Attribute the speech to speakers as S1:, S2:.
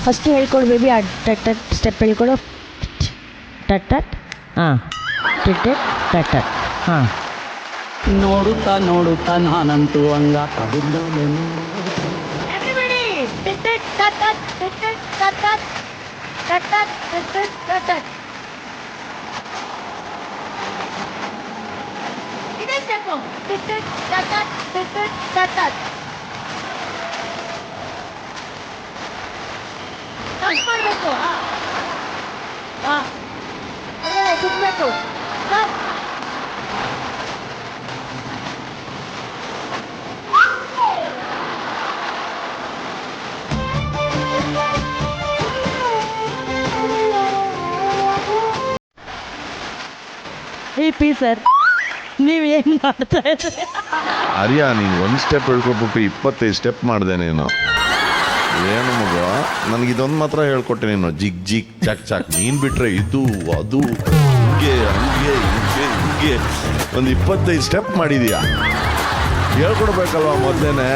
S1: First ಹೇಳ್ಕೊಡು baby. ಟಟ್ ಟಟ್ ಸ್ಟೆಪ್ ಹೇಳ್ಕೊಡು. ಟಟ್ ಟಟ್. ಹಾಂ, ಟಿಟ್ ಟಿಟ್ ಟಟ್ ಟಟ್. ಹಾಂ.
S2: ನೋಡುತ್ತಾ ನೋಡುತ್ತಾ ನಾನಂತೂ ಹಂಗಾತ ಬಿದ್ದೋದೆನು.
S1: Everybody, ಟಿಟ್ ಟಿಟ್ ಟಟ್ ಟಟ್, ಟಿಟ್ ಟಿಟ್ ಟಟ್ ಟಟ್, ಟಟ್ ಟಟ್ ಟಿಟ್ ಟಿಟ್ ಟಟ್ ಟಟ್. ಇದೇ ಸ್ಟೆಪ್ಪು. ಟಿಟ್ ಟಿಟ್ ಟಟ್ ಟಟ್, ಟಿಟ್ ಟಿಟ್ ಟಟ್ ಟಟ್. ಟಚ್ ಮಾಡಬೇಕು. ಹಾಂ, ಸುತ್ತಬೇಕು. ಸ್ಟಾಪ್. ಪಿ ಸರ್, ನೀವು ಏನು ಮಾಡ್ತಾ ಇದ್ದೀರಿ?
S3: ಆರ್ಯ, ನೀನು ಒಂದು ಸ್ಟೆಪ್ ಹೇಳ್ಕೊಟ್ಬಿಟ್ಟು 25 ಸ್ಟೆಪ್ ಮಾಡಿದೆ ನೀನು. ಏನು ಮಗ, ನನಗಿದೊಂದು ಮಾತ್ರ ಹೇಳ್ಕೊಟ್ಟೆ ನೀನು, ಜಿಗ್ ಜಿಗ್ ಚಾಕ್ ಚಾಕ್. ನೀನು ಬಿಟ್ಟರೆ ಇದು ಅದು ಹಿಂಗೆ ಹಂಗೆ ಹಿಂಗೆ ಹಿಂಗೆ ಒಂದು 25 ಸ್ಟೆಪ್ ಮಾಡಿದೀಯಾ. ಹೇಳ್ಕೊಡ್ಬೇಕಲ್ವ ಮೊದಲೇನೆ.